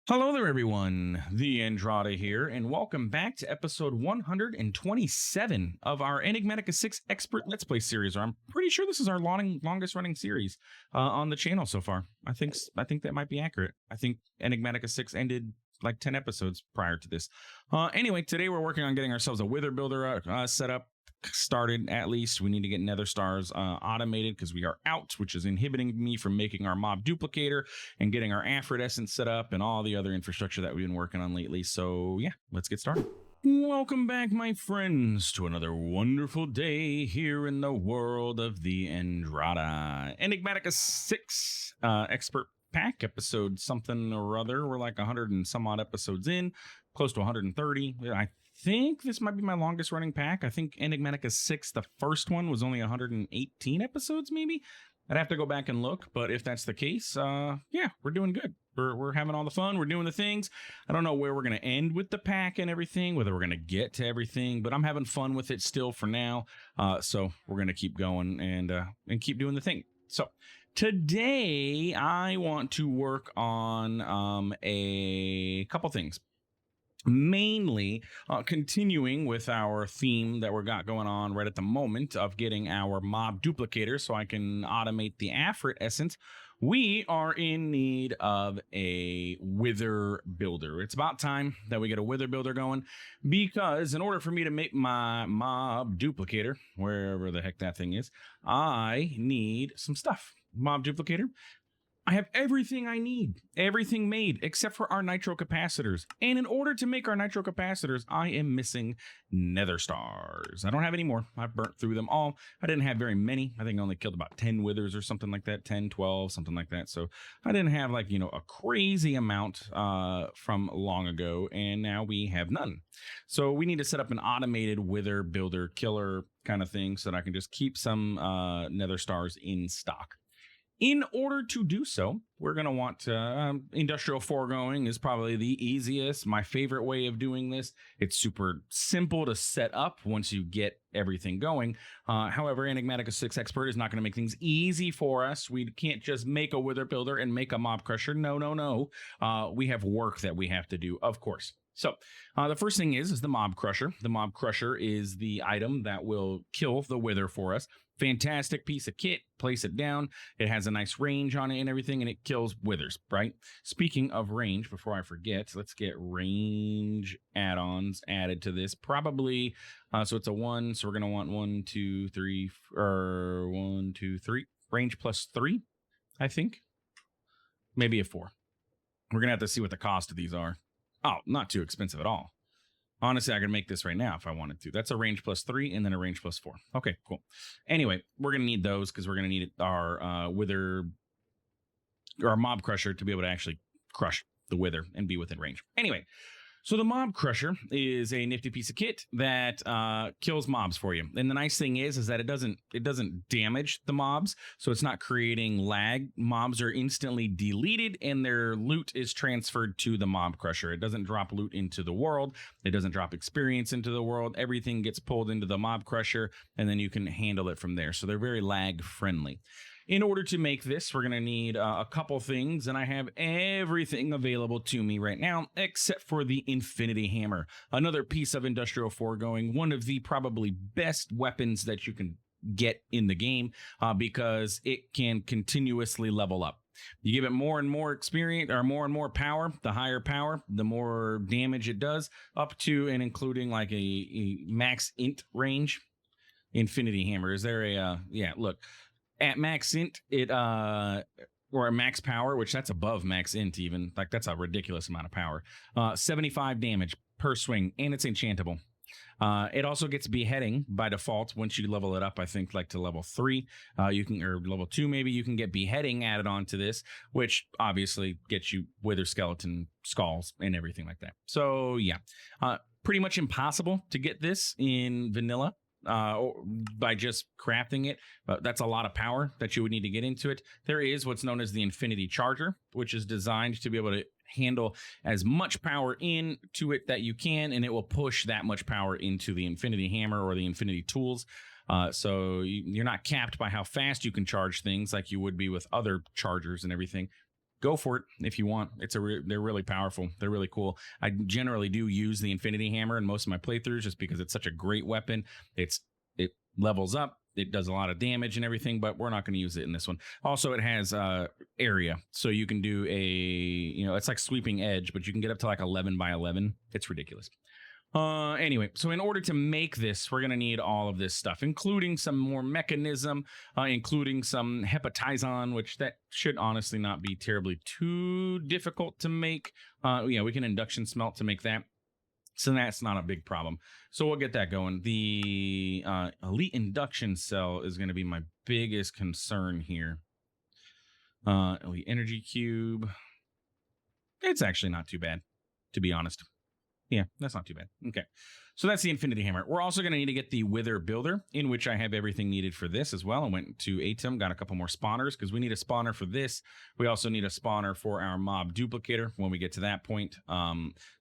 Hello there, everyone. TheAndrata here, and welcome back to episode 127 of our Enigmatica 6 Expert Let's Play series. Or I'm pretty sure this is our longest running series on the channel so far. I think that might be accurate. I think Enigmatica 6 ended like 10 episodes prior to this. Anyway, today we're working on getting ourselves a Wither builder set up. Started at least. We need to get Nether Stars automated because we are out, which is inhibiting me from making our mob duplicator and getting our Aphrodescent set up and all the other infrastructure that we've been working on lately. So yeah, let's get started. Welcome back, my friends, to another wonderful day here in the world of TheAndrata. Enigmatica 6 Expert Pack, episode something or other. We're like 100 and some odd episodes in, close to 130. I think this might be my longest running pack. I think Enigmatica 6, the first one, was only 118 episodes, maybe. I'd have to go back and look, but if that's the case, yeah, we're doing good. We're having all the fun. We're doing the things. I don't know where we're going to end with the pack and everything, whether we're going to get to everything, but I'm having fun with it still for now. So we're going to keep going and keep doing the thing. So today I want to work on a couple things. Mainly continuing with our theme that we got going on right at the moment of getting our mob duplicator so I can automate the Aphrodescent. We are in need of a Wither builder. It's about time that we get a Wither builder going, because in order for me to make my mob duplicator, wherever the heck that thing is, I need some stuff. Mob duplicator. I have everything I need, everything made except for our nitro capacitors. And in order to make our nitro capacitors, I am missing Nether Stars. I don't have any more. I burnt through them all. I didn't have very many. I think I only killed about 10 withers or something like that, 10, 12, something like that. So I didn't have like, a crazy amount from long ago, and now we have none. So we need to set up an automated wither builder killer kind of thing so that I can just keep some Nether Stars in stock. In order to do so, we're going to want industrial foregoing is probably the easiest, my favorite way of doing this. It's super simple to set up once you get everything going. However, Enigmatica 6 Expert is not going to make things easy for us. We can't just make a wither builder and make a mob crusher. No. We have work that we have to do, of course. So the first thing is the mob crusher. The mob crusher is the item that will kill the wither for us. Fantastic piece of kit. Place it down. It has a nice range on it and everything, and it kills withers, right? Speaking of range, before I forget, let's get range add-ons added to this. Probably, so it's a 1, so we're going to want 1, 2, 3, or 1, 2, 3. Range plus 3, I think. Maybe a 4. We're going to have to see what the cost of these are. Oh, not too expensive at all. Honestly, I could make this right now if I wanted to. That's a range plus 3 and then a range plus 4. Okay, cool. Anyway, we're going to need those because we're going to need our wither, or our mob crusher, to be able to actually crush the wither and be within range. Anyway, so the mob crusher is a nifty piece of kit that kills mobs for you. And the nice thing is that it doesn't damage the mobs, so it's not creating lag. Mobs are instantly deleted and their loot is transferred to the mob crusher. It doesn't drop loot into the world. It doesn't drop experience into the world. Everything gets pulled into the mob crusher, and then you can handle it from there. So they're very lag friendly. In order to make this, we're going to need a couple things, and I have everything available to me right now, except for the Infinity Hammer, another piece of industrial foregoing, one of the probably best weapons that you can get in the game, because it can continuously level up. You give it more and more experience, or more and more power. The higher power, the more damage it does, up to and including like a max int range. Infinity Hammer. Is there a yeah, look. At max int, or at max power, which that's above max int even. Like, that's a ridiculous amount of power. 75 damage per swing, and it's enchantable. It also gets beheading by default once you level it up, I think, like to level 3. You can, or level 2 maybe, you can get beheading added on to this, which obviously gets you wither skeleton skulls and everything like that. So yeah, pretty much impossible to get this in vanilla. By just crafting it. That's a lot of power that you would need to get into it. There is what's known as the Infinity Charger, which is designed to be able to handle as much power into it that you can, and it will push that much power into the Infinity Hammer or the Infinity Tools. So you're not capped by how fast you can charge things like you would be with other chargers and everything. go for it if you want. They're really powerful. They're really cool. I generally do use the Infinity Hammer in most of my playthroughs just because it's such a great weapon. It levels up. It does a lot of damage and everything, but we're not going to use it in this one. Also, it has area, so you can do it's like sweeping edge, but you can get up to like 11 by 11. It's ridiculous. Anyway, so in order to make this, we're going to need all of this stuff, including some more mechanism, including some hepatizon, which that should honestly not be terribly too difficult to make. We can induction smelt to make that. So that's not a big problem. So we'll get that going. The elite induction cell is going to be my biggest concern here. Elite energy cube. It's actually not too bad, to be honest. Yeah, that's not too bad. Okay. So that's the Infinity Hammer. We're also going to need to get the Wither Builder, in which I have everything needed for this as well. I went to Atom, got a couple more spawners, because we need a spawner for this. We also need a spawner for our mob duplicator when we get to that point.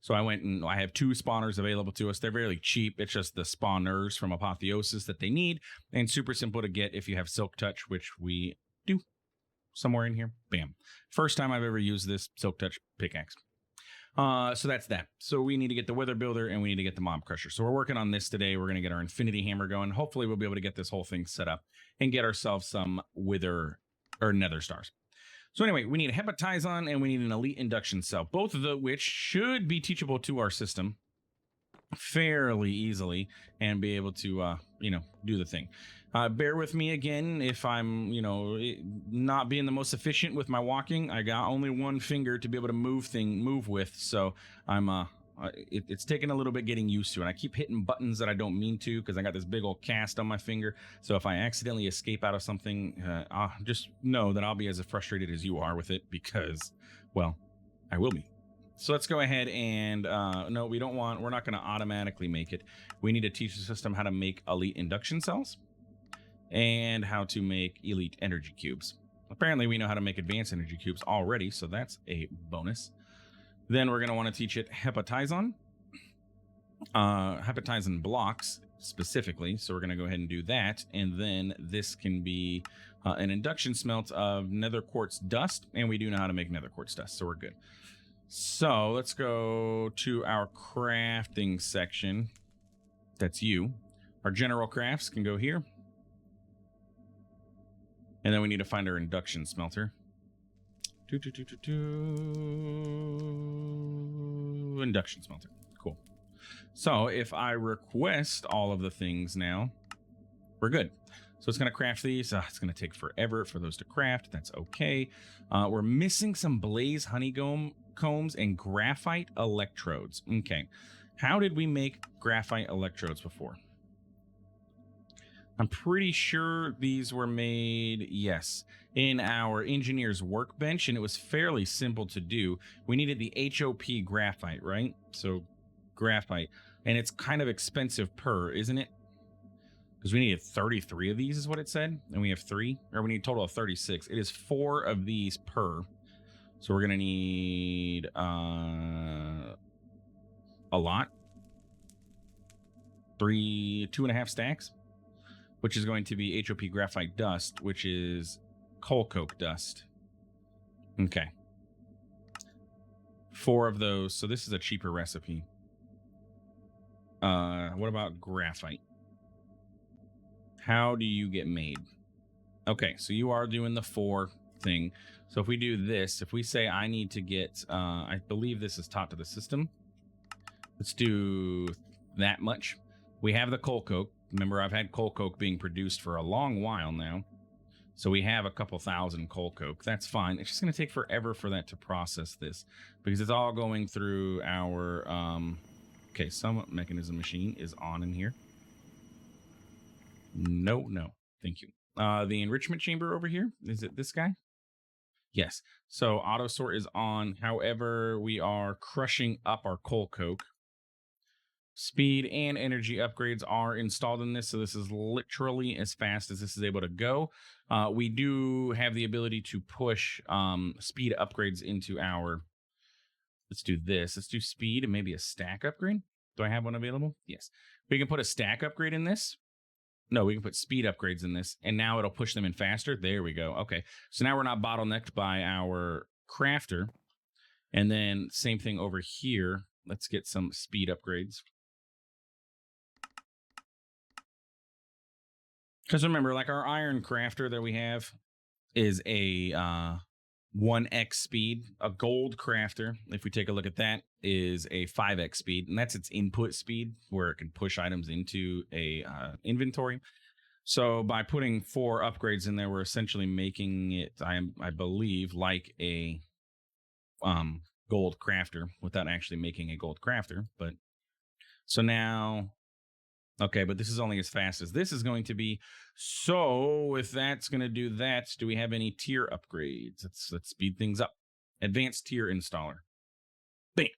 So I went and I have 2 spawners available to us. They're very cheap. It's just the spawners from Apotheosis that they need, and super simple to get if you have Silk Touch, which we do somewhere in here. Bam. First time I've ever used this Silk Touch pickaxe. So that's that. So we need to get the Wither Builder and we need to get the Mob Crusher. So we're working on this today. We're going to get our Infinity Hammer going. Hopefully we'll be able to get this whole thing set up and get ourselves some Nether Stars. So anyway, we need a Hepatizon and we need an Elite Induction Cell, both of which should be teachable to our system fairly easily and be able to, do the thing. Bear with me again if I'm, not being the most efficient with my walking. I got only one finger to be able to move with, so I'm it's taking a little bit getting used to it. I keep hitting buttons that I don't mean to because I got this big old cast on my finger. So if I accidentally escape out of something, just know that I'll be as frustrated as you are with it because, well, I will be. So let's go ahead and, no, we're not going to automatically make it. We need to teach the system how to make elite induction cells and how to make elite energy cubes. Apparently we know how to make advanced energy cubes already, so that's a bonus. Then we're going to want to teach it hepatizon blocks specifically. So we're going to go ahead and do that. And then this can be an induction smelt of nether quartz dust. And we do know how to make nether quartz dust, so we're good. So let's go to our crafting section. That's you. Our general crafts can go here. And then we need to find our induction smelter. Induction smelter. Cool. So if I request all of the things now, we're good. So it's going to craft these. It's going to take forever for those to craft. That's okay. We're missing some blaze honeycombs and graphite electrodes. Okay. How did we make graphite electrodes before? I'm pretty sure these were made, yes, in our engineer's workbench, and it was fairly simple to do. We needed the HOP graphite, right? So graphite, and it's kind of expensive per, isn't it? Because we needed 33 of these is what it said, and we have 3, or we need a total of 36. It is 4 of these per. So we're going to need a lot. 2.5 stacks. Which is going to be HOP graphite dust, which is coal coke dust. Okay. 4 of those. So this is a cheaper recipe. What about graphite? How do you get made? Okay, so you are doing the 4 thing. So if we do this, if we say I need to get, I believe this is taught to the system. Let's do that much. We have the coal coke. Remember, I've had coal coke being produced for a long while now. So we have a couple thousand coal coke. That's fine. It's just going to take forever for that to process this because it's all going through our... okay, some mechanism machine is on in here. No. Thank you. The enrichment chamber over here. Is it this guy? Yes. So auto sort is on. However, we are crushing up our coal coke. Speed and energy upgrades are installed in this, so this is literally as fast as this is able to go. We do have the ability to push speed upgrades into our... Let's do this. Let's do speed and maybe a stack upgrade. Do I have one available? Yes. We can put a stack upgrade in this. No, we can put speed upgrades in this, and now it'll push them in faster. There we go. Okay, so now we're not bottlenecked by our crafter. And then same thing over here. Let's get some speed upgrades. Because remember, like our iron crafter that we have is a 1x speed. A gold crafter, if we take a look at that, is a 5x speed, and that's its input speed where it can push items into a inventory. So by putting 4 upgrades in there, we're essentially making it, I believe, like a gold crafter without actually making a gold crafter. But so now, okay, but this is only as fast as this is going to be. So if that's going to do that, do we have any tier upgrades? Let's speed things up. Advanced tier installer. Bam.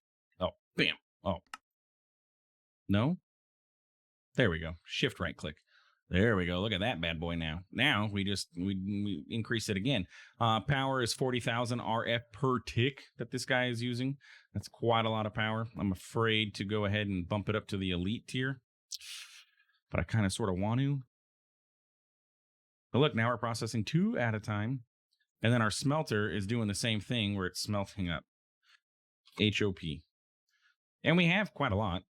Oh, bam. Oh. No? There we go. Shift right click. There we go. Look at that bad boy now. Now we increase it again. Power is 40,000 RF per tick that this guy is using. That's quite a lot of power. I'm afraid to go ahead and bump it up to the elite tier, but I kind of sort of want to. But look, now we're processing 2 at a time. And then our smelter is doing the same thing where it's smelting up HOP. And we have quite a lot.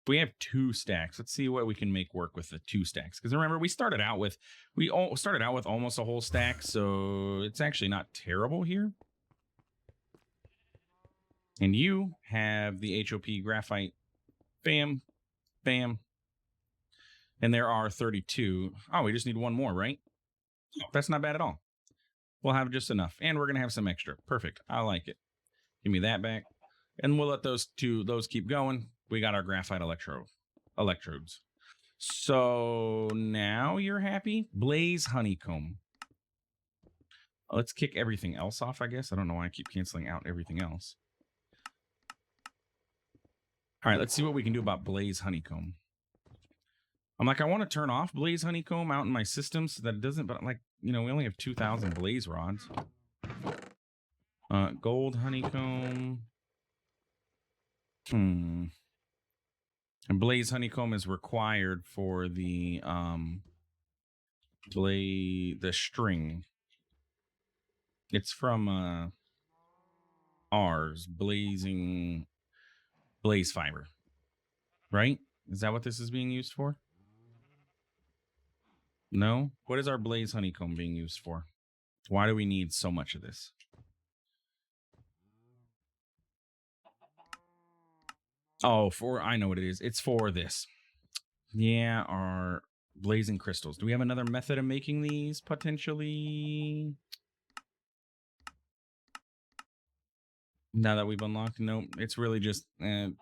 We have 2 stacks. Let's see what we can make work with the 2 stacks. Because remember, we started out with almost a whole stack, so it's actually not terrible here. And you have the HOP graphite. Bam, bam. And there are 32. Oh, we just need 1 more, right? Oh, that's not bad at all. We'll have just enough. And we're going to have some extra. Perfect. I like it. Give me that back. And we'll let those keep going. We got our graphite electrodes. So now you're happy? Blaze honeycomb. Let's kick everything else off, I guess. I don't know why I keep canceling out everything else. All right, let's see what we can do about blaze honeycomb. I'm like, I want to turn off blaze honeycomb out in my system so that it doesn't, but I'm like, you know, we only have 2,000 blaze rods. Gold honeycomb. And blaze honeycomb is required for the string. It's from ours, blaze fiber. Right? Is that what this is being used for? No? What is our blaze honeycomb being used for? Why do we need so much of this? Oh, I know what it is. It's for this. Yeah, our blazing crystals. Do we have another method of making these potentially? Now that we've unlocked, no, it's really just antimatter.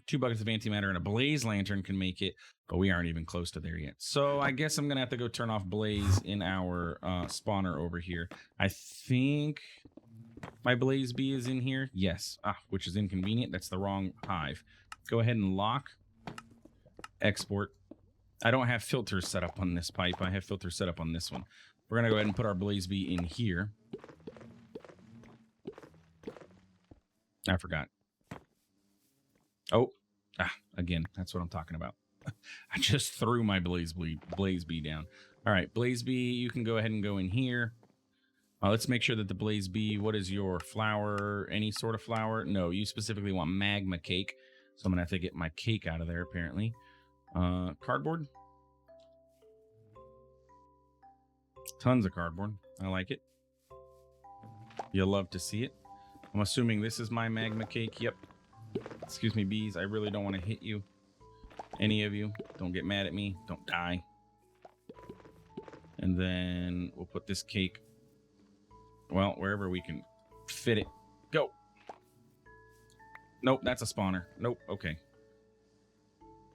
2 buckets of antimatter and a blaze lantern can make it, but we aren't even close to there yet. So I guess I'm gonna have to go turn off blaze in our spawner over here. I think my blaze bee is in here. Yes, which is inconvenient. That's the wrong hive. Go ahead and lock. Export. I don't have filters set up on this pipe. I have filters set up on this one. We're gonna go ahead and put our blaze bee in here. I forgot. Oh, again, that's what I'm talking about. I just threw my blaze bee down. All right, blaze bee, you can go ahead and go in here. Let's make sure that the blaze bee, what is your flower? Any sort of flower? No, you specifically want magma cake. So I'm gonna have to get my cake out of there, apparently. Cardboard. Tons of cardboard. I like it. You'll love to see it. I'm assuming this is my magma cake. Yep. Excuse me, bees. I really don't want to hit you. Any of you. Don't get mad at me. Don't die. And then we'll put this cake, well, wherever we can fit it. Go. Nope, that's a spawner. Nope, okay.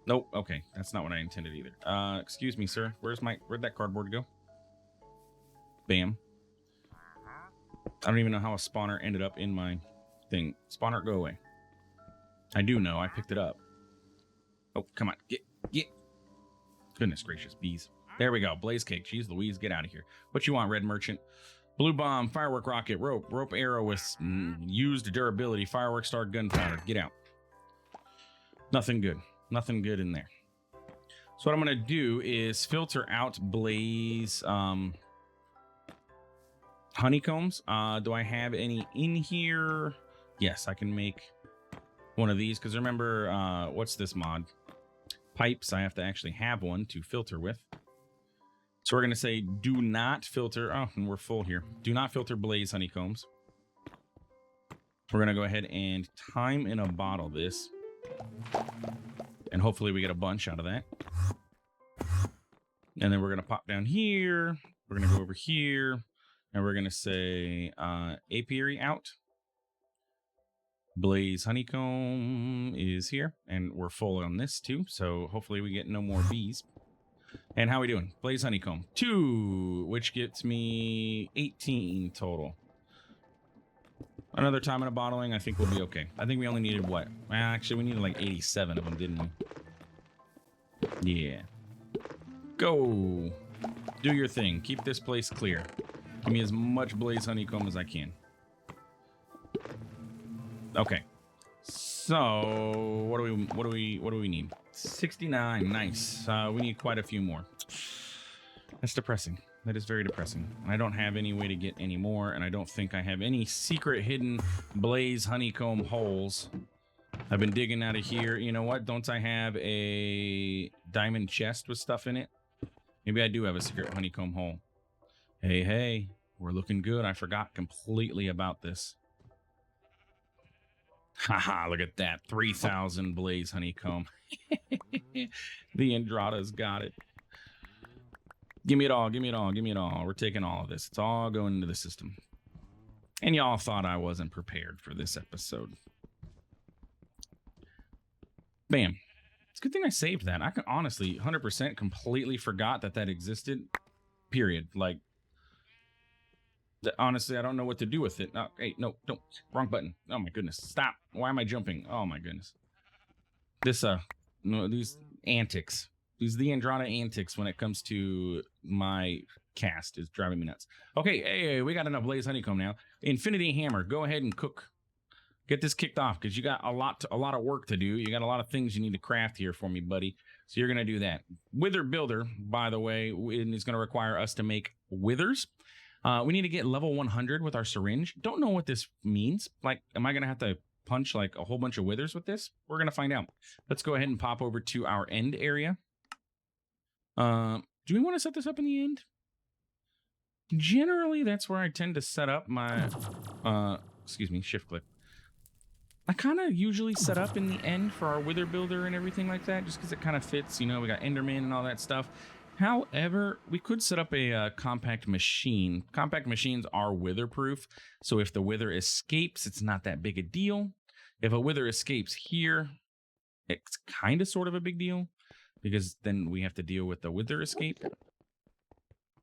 Nope, okay. That's not what I intended either. Excuse me, sir. Where'd that cardboard go? Bam. I don't even know how a spawner ended up in my thing. Spawner, go away. I do know. I picked it up. Oh, come on. Get. Goodness gracious, bees. There we go. Blaze cake. Jeez Louise, get out of here. What you want, red merchant? Blue bomb, firework rocket, rope arrow with used durability, firework star, gunpowder. Get out. Nothing good. Nothing good in there. So what I'm going to do is filter out blaze honeycombs. Do I have any in here? Yes, I can make one of these, because remember, what's this mod? Pipes. I have to actually have one to filter with. So we're going to say do not filter. Oh, and we're full here. Do not filter blaze honeycombs. We're going to go ahead and time in a bottle this. And hopefully we get a bunch out of that. And then we're going to pop down here. We're going to go over here. And we're going to say apiary out. Blaze honeycomb is here. And we're full on this too. So hopefully we get no more bees. And how are we doing? Blaze honeycomb 2, which gets me 18 total. Another time in a bottling, I think we'll be okay. I think we only needed what? Actually, we needed like 87 of them, didn't we? Yeah. Go. Do your thing. Keep this place clear. Give me as much blaze honeycomb as I can. Okay. So what do we need? 69. Nice. We need quite a few more. That's depressing. That is very depressing. I don't have any way to get any more, and I don't think I have any secret hidden blaze honeycomb holes. I've been digging out of here. You know what? Don't I have a diamond chest with stuff in it? Maybe I do have a secret honeycomb hole. Hey, hey. We're looking good. I forgot completely about this. Haha, look at that. 3,000 blaze honeycomb. TheAndrata's got it. Give me it all, give me it all, give me it all. We're taking all of this. It's all going into the system. And y'all thought I wasn't prepared for this episode. Bam. It's a good thing I saved that. I can honestly 100% completely forgot that that existed. Period. Like, honestly, I don't know what to do with it. Hey, no, don't. Wrong button. Oh my goodness. Stop. Why am I jumping? Oh my goodness. This, no, these antics. These TheAndrata antics when it comes to my cast is driving me nuts. Okay, hey, we got enough blaze honeycomb now. Infinity hammer, go ahead and cook. Get this kicked off, because you got a lot of work to do. You got a lot of things you need to craft here for me, buddy. So you're gonna do that. Wither builder, by the way, is gonna require us to make withers. We need to get level 100 with our syringe. Don't know what this means. Like, am I gonna have to punch like a whole bunch of withers with this? We're gonna find out. Let's go ahead and pop over to our end area. Do we want to set this up in the end? Generally, that's where I tend to set up my, excuse me, shift click. I kind of usually set up in the end for our wither builder and everything like that, just because it kind of fits. You know, we got Enderman and all that stuff. However, we could set up a compact machine. Compact machines are wither proof. So if the wither escapes, it's not that big a deal. If a wither escapes here, it's kind of sort of a big deal, because then we have to deal with the wither escape.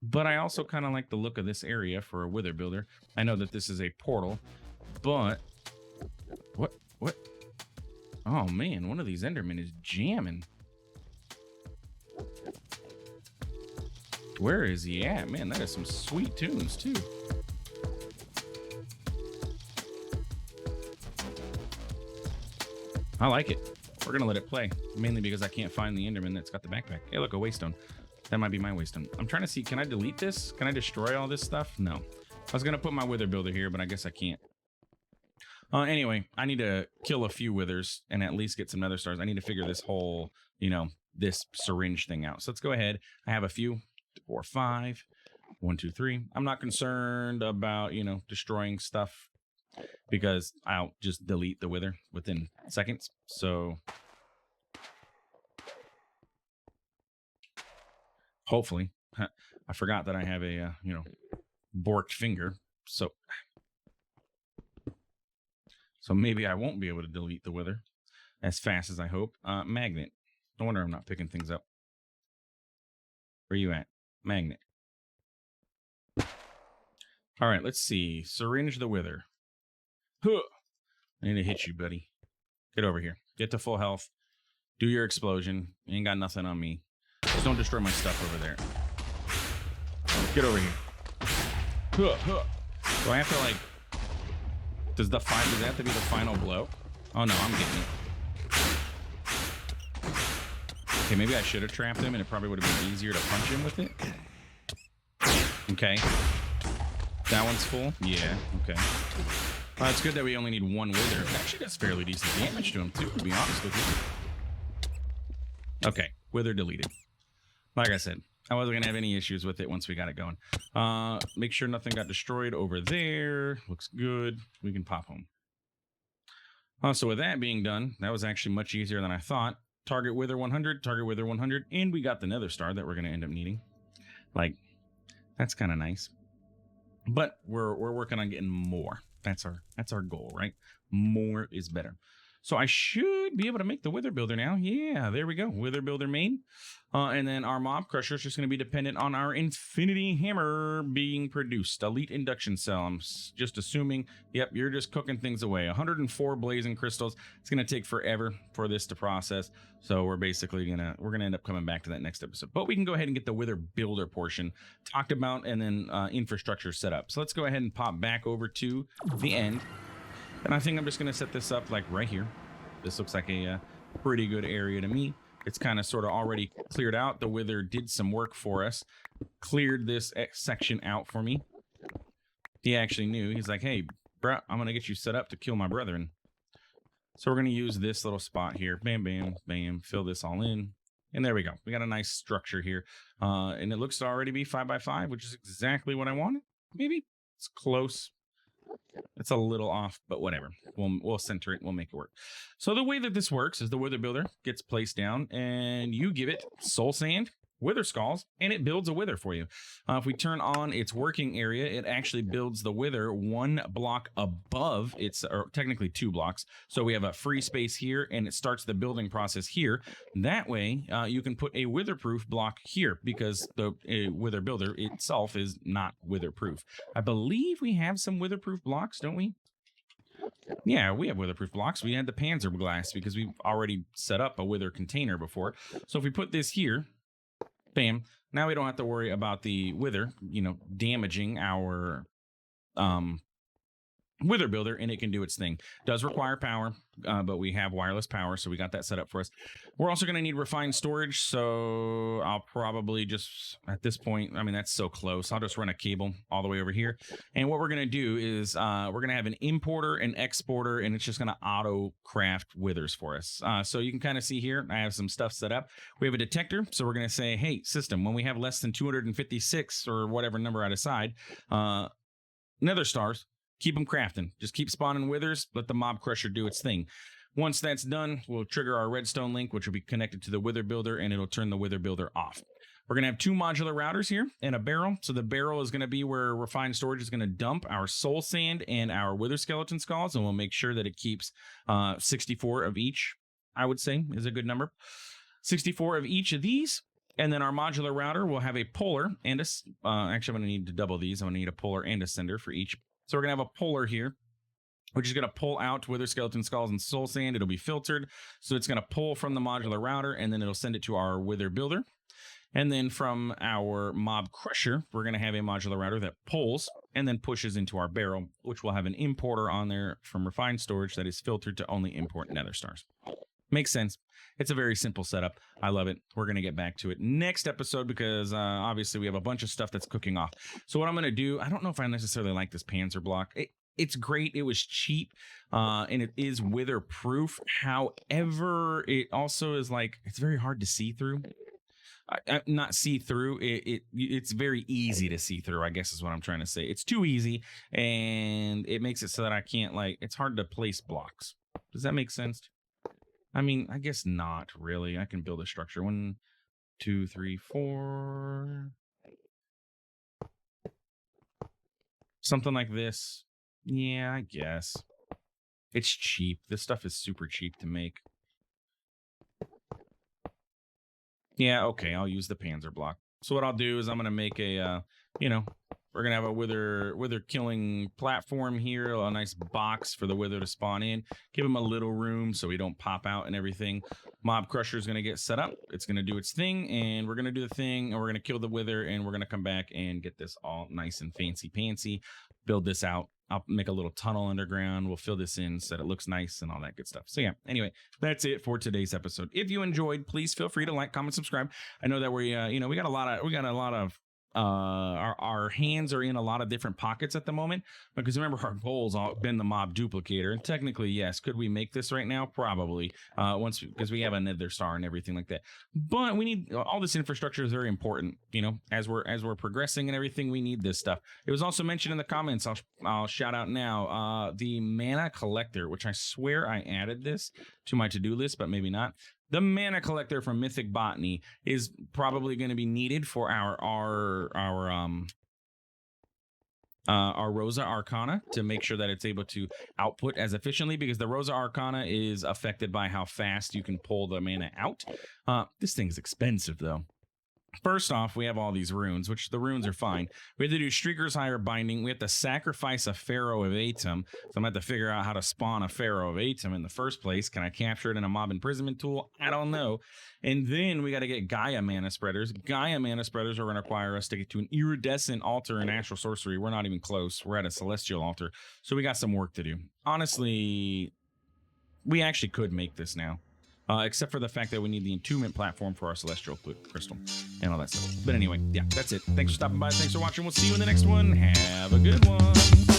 But I also kind of like the look of this area for a wither builder. I know that this is a portal, but what? Oh man, one of these Endermen is jamming. Where is he at? Man, that is some sweet tunes too. I like it. We're gonna let it play, mainly because I can't find the Enderman that's got the backpack. Hey, look, a waystone. That might be my waystone. I'm trying to see, can I delete this? Can I destroy all this stuff? No. I was gonna put my wither builder here, but I guess I can't. Anyway, I need to kill a few withers and at least get some nether stars. I need to figure this whole, you know, this syringe thing out. So let's go ahead. I have a few, 4, 5, 1, 2, 3. I'm not concerned about, you know, destroying stuff, because I'll just delete the wither within seconds. So hopefully, I forgot that I have a, you know, borked finger. So maybe I won't be able to delete the wither as fast as I hope. Magnet. No wonder I'm not picking things up. Where you at? Magnet. All right, let's see. Syringe the wither. Huh. I need to hit you, buddy. Get over here. Get to full health. Do your explosion. You ain't got nothing on me. Just don't destroy my stuff over there. Get over here. Huh, huh. Do I have to, like... Does that have to be the final blow? Oh, no, I'm getting it. Okay, maybe I should have trapped him, and it probably would have been easier to punch him with it. Okay. That one's full? Yeah, okay. Well, it's good that we only need one wither. It actually does fairly decent damage to him, too, to be honest with you. Okay, wither deleted. Like I said, I wasn't going to have any issues with it once we got it going. Make sure nothing got destroyed over there. Looks good. We can pop home. So with that being done, that was actually much easier than I thought. Target wither 100, target wither 100, and we got the Nether Star that we're going to end up needing. Like, that's kind of nice. But we're working on getting more. That's our goal, right? More is better. So I should be able to make the Wither Builder now. Yeah, there we go. Wither Builder main. And then our Mob Crusher is just going to be dependent on our Infinity Hammer being produced. Elite Induction Cell. I'm just assuming, yep, you're just cooking things away. 104 Blazing Crystals. It's going to take forever for this to process. So we're basically we're going to end up coming back to that next episode. But we can go ahead and get the Wither Builder portion talked about and then infrastructure set up. So let's go ahead and pop back over to the end. And I think I'm just going to set this up like right here. This looks like a pretty good area to me. It's kind of sort of already cleared out. The Wither did some work for us. Cleared this section out for me. He actually knew. He's like, hey, bro, I'm going to get you set up to kill my brethren. So we're going to use this little spot here. Bam, bam, bam. Fill this all in. And there we go. We got a nice structure here. And it looks to already be 5x5, which is exactly what I wanted. Maybe. It's close. It's a little off, but whatever. We'll center it. We'll make it work. So the way that this works is the Wither Builder gets placed down, and you give it soul sand, wither skulls, and it builds a wither for you. If we turn on its working area, it actually builds the wither 1 block above its, or technically 2 blocks. So we have a free space here, and it starts the building process here. That way, you can put a witherproof block here because the Wither Builder itself is not witherproof. I believe we have some witherproof blocks, don't we? Yeah, we have witherproof blocks. We had the Panzer glass because we've already set up a wither container before. So if we put this here, bam, now we don't have to worry about the wither, damaging our Wither Builder, and it can do its thing. Does require power, but we have wireless power, so we got that set up for us. We're also going to need refined storage, so I'll probably just, at this point, I mean, that's so close. I'll just run a cable all the way over here. And what we're going to do is we're going to have an importer, an exporter, and it's just going to auto-craft withers for us. So you can kind of see here, I have some stuff set up. We have a detector, so we're going to say, hey, system, when we have less than 256 or whatever number I decide, Nether Stars, keep them crafting. Just keep spawning withers. Let the Mob Crusher do its thing. Once that's done, we'll trigger our redstone link, which will be connected to the Wither Builder, and it'll turn the Wither Builder off. We're going to have 2 modular routers here and a barrel. So the barrel is going to be where refined storage is going to dump our soul sand and our wither skeleton skulls, and we'll make sure that it keeps 64 of each, I would say, is a good number. 64 of each of these. And then our modular router will have a polar and a... actually, I'm going to need to double these. I'm going to need a polar and a sender for each. So we're going to have a polar here, which is going to pull out wither skeleton skulls and soul sand. It'll be filtered. So it's going to pull from the modular router, and then it'll send it to our Wither Builder. And then from our Mob Crusher, we're going to have a modular router that pulls and then pushes into our barrel, which will have an importer on there from refined storage that is filtered to only import Nether Stars. Makes sense. It's a very simple setup. I love it. We're going to get back to it next episode because obviously we have a bunch of stuff that's cooking off. So what I'm going to do, I don't know if I necessarily like this Panzer block. It's great. It was cheap and it is wither proof. However, it also is like, it's very hard to see through. Not see through. It's very easy to see through, I guess is what I'm trying to say. It's too easy and it makes it so that I can't it's hard to place blocks. Does that make sense? I mean, I guess not really. I can build a structure. 1, 2, 3, 4. Something like this. Yeah, I guess. It's cheap. This stuff is super cheap to make. Yeah, okay. I'll use the Panzer block. So what I'll do is I'm going to make a, we're going to have a wither killing platform here, a nice box for the wither to spawn in. Give them a little room so we don't pop out and everything. Mob Crusher is going to get set up. It's going to do its thing, and we're going to do the thing, and we're going to kill the wither, and we're going to come back and get this all nice and fancy-pantsy, build this out, I'll make a little tunnel underground. We'll fill this in so that it looks nice and all that good stuff. So yeah, anyway, that's it for today's episode. If you enjoyed, please feel free to like, comment, subscribe. I know that we got a lot of our hands are in a lot of different pockets at the moment, because remember, our goal's all been the mob duplicator, and technically, yes, could we make this right now? Probably, because we have a Nether Star and everything like that. But we need all this infrastructure is very important. As we're progressing and everything, we need this stuff. It was also mentioned in the comments. I'll shout out now the mana collector, which I swear I added this to my to-do list, but maybe not. The mana collector from Mythic Botany is probably going to be needed for our Rosa Arcana, to make sure that it's able to output as efficiently, because the Rosa Arcana is affected by how fast you can pull the mana out. This thing's expensive though. First off, we have all these runes, which the runes are fine. We have to do Streaker's Higher Binding. We have to sacrifice a Pharaoh of Item. So I'm going to have to figure out how to spawn a Pharaoh of Item in the first place. Can I capture it in a mob imprisonment tool? I don't know. And then we got to get Gaia Mana Spreaders. Gaia Mana Spreaders are going to require us to get to an iridescent altar in Astral Sorcery. We're not even close. We're at a Celestial altar. So we got some work to do. Honestly, we actually could make this now. Except for the fact that we need the entombment platform for our celestial crystal and all that stuff. But anyway, yeah, that's it. Thanks for stopping by. Thanks for watching. We'll see you in the next one. Have a good one.